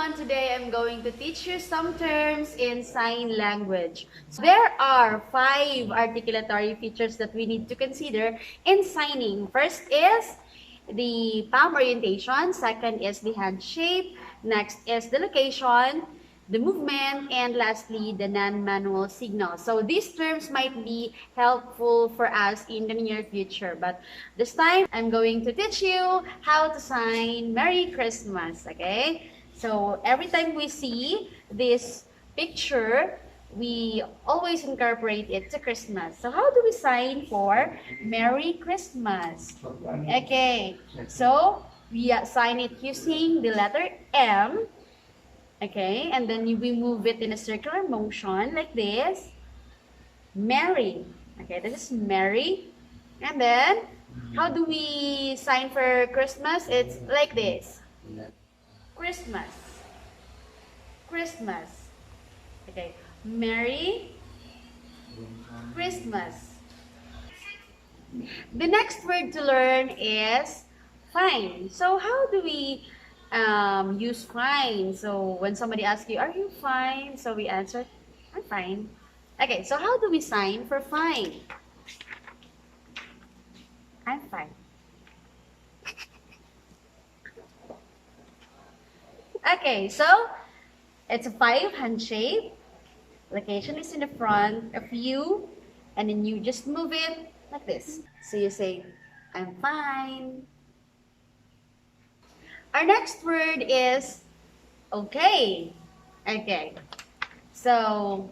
everyone, today I'm going to teach you some terms in sign language. So there are 5 articulatory features that we need to consider in signing. First is the palm orientation, second is the hand shape, next is the location, the movement, and lastly, the non-manual signal. So these terms might be helpful for us in the near future. But this time, I'm going to teach you how to sign Merry Christmas, okay? So every time we see this picture, we always incorporate it to Christmas. So how do we sign for Merry Christmas? Okay, so we sign it using the letter M. Okay, and then we move it in a circular motion like this. Merry. Okay, this is Merry. And then, how do we sign for Christmas? It's like this. Christmas. Christmas. Okay, Merry Christmas. The next word to learn is fine. So how do we use fine? So when somebody asks you, are you fine? So we answer, I'm fine. Okay, so how do we sign for fine? I'm fine. Okay, so it's a 5 hand shape. Location is in the front of you, and then you just move it like this. So you say, I'm fine. Our next word is okay. Okay. So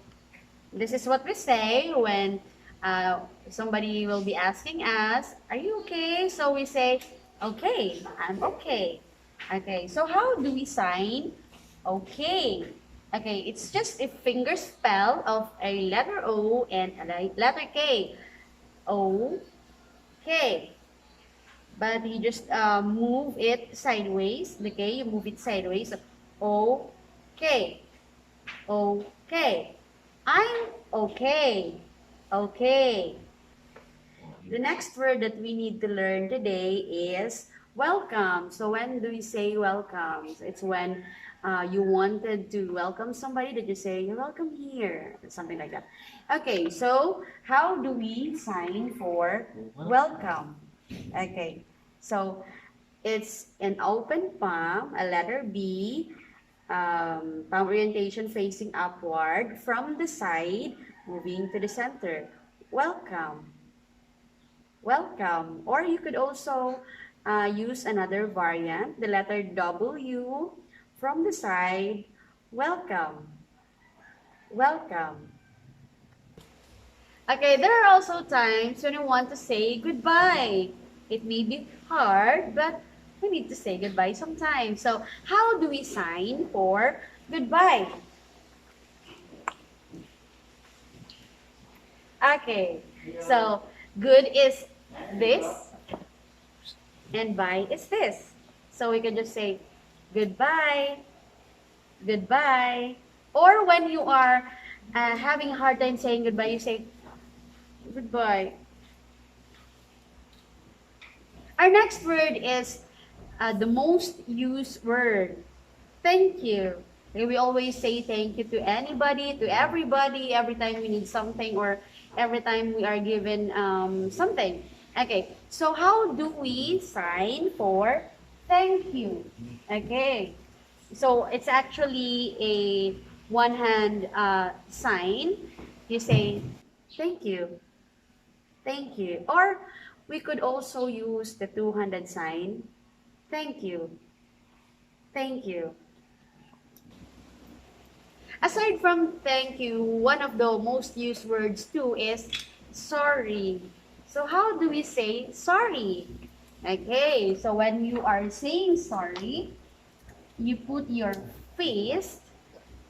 this is what we say when somebody will be asking us, are you okay? So we say, okay, I'm okay. Okay, so how do we sign okay? Okay, it's just a finger spell of a letter O and a letter K. O, K. But you just move it sideways. Okay, you move it sideways. So, okay. Okay. I'm okay. Okay. The next word that we need to learn today is welcome. So when do we say welcome? It's when you wanted to welcome somebody that you say, you're welcome here. Something like that. Okay, so how do we sign for welcome? Okay, so it's an open palm, a letter B, palm orientation facing upward from the side, moving to the center. Welcome. Welcome. Or you could also use another variant, the letter W from the side. Welcome. Welcome. Okay, there are also times when you want to say goodbye. It may be hard, but we need to say goodbye sometimes. So, how do we sign for goodbye? Okay, so good is this, and bye is this. So we can just say goodbye, goodbye. Or when you are having a hard time saying goodbye, you say goodbye. Our next word is the most used word. Thank you. Okay, we always say thank you to anybody, to everybody, every time we need something or every time we are given something. Okay, so how do we sign for thank you? Okay, so it's actually a one-hand sign. You say thank you, thank you. Or we could also use the two-handed sign. Thank you, thank you. Aside from thank you, one of the most used words too is sorry. So how do we say sorry? Okay, so when you are saying sorry, you put your fist,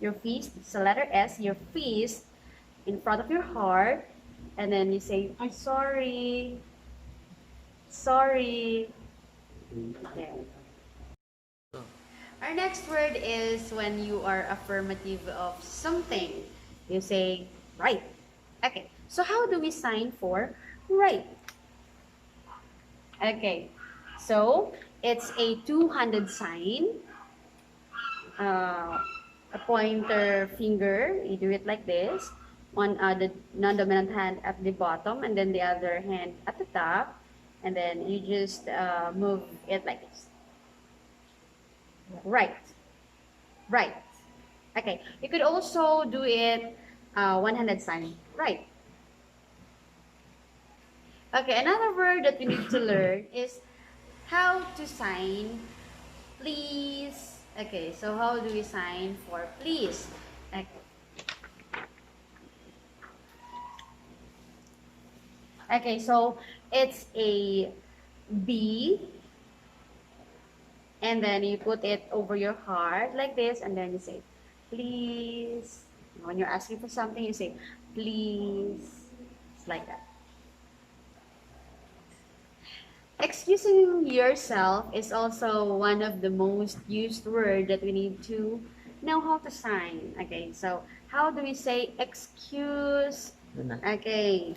it's the letter S, your fist in front of your heart, and then you say, I'm sorry, sorry. Okay. Our next word is when you are affirmative of something. You say, right. Okay, so how do we sign for right? Okay, so it's a two-handed sign. a pointer finger, you do it like this. One the non-dominant hand at the bottom, and then the other hand at the top, and then you just move it like this. Right, right. Okay, you could also do it one-handed sign. Right. Okay, another word that we need to learn is how to sign please. Okay, so how do we sign for please? Okay. Okay, so it's a B, and then you put it over your heart like this, and then you say, please. When you're asking for something, you say, please. It's like that. Excusing yourself is also one of the most used word that we need to know how to sign. Okay, so how do we say excuse? Okay.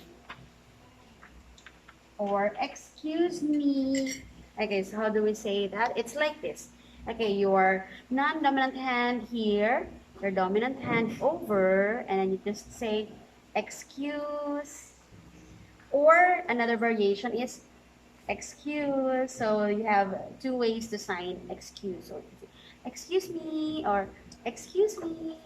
Or excuse me. Okay, so how do we say that? It's like this. Okay, your non-dominant hand here, your dominant hand over, and then you just say excuse. Or another variation is excuse. So you have two ways to sign excuse. So excuse me or excuse me.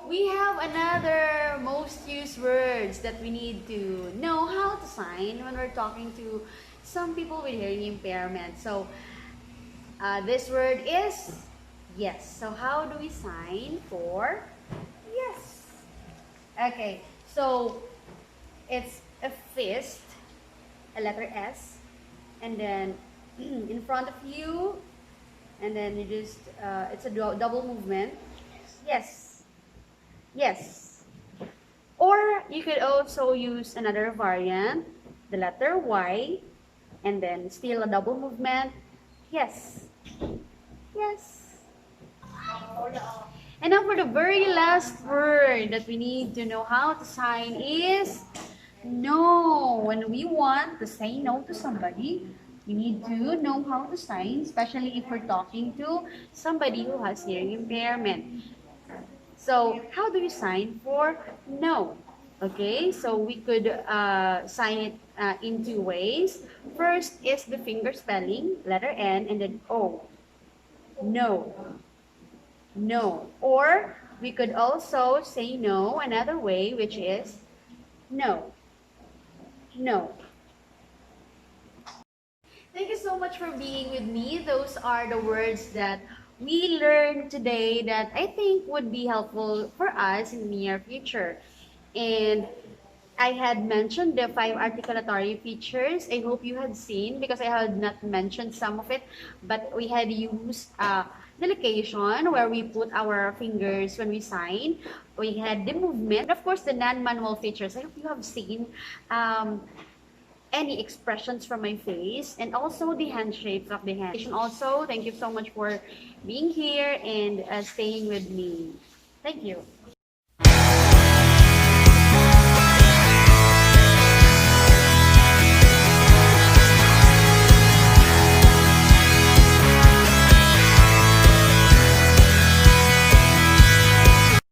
We have another most used words that we need to know how to sign when we're talking to some people with hearing impairment. So this word is yes. So how do we sign for yes? Okay, so it's a fist, a letter S, and then in front of you, and then you just, it's a double movement. Yes, yes. Or you could also use another variant, the letter Y, and then still a double movement. Yes, yes. And now for the very last word that we need to know how to sign is no. When we want to say no to somebody, we need to know how to sign, especially if we're talking to somebody who has hearing impairment. So how do you sign for no? Okay, so we could sign it in two ways. First is the finger spelling, letter N, and then O. No. No. Or we could also say no another way, which is no. No. Thank you so much for being with me. Those are the words that we learned today that I think would be helpful for us in the near future. And I had mentioned the 5 articulatory features. I hope you had seen because I had not mentioned some of it, but we had used delegation where we put our fingers when we sign. We had the movement, of course, the non-manual features. I hope you have seen any expressions from my face and also the handshakes of the hand. Also, thank you so much for being here and staying with me. Thank you.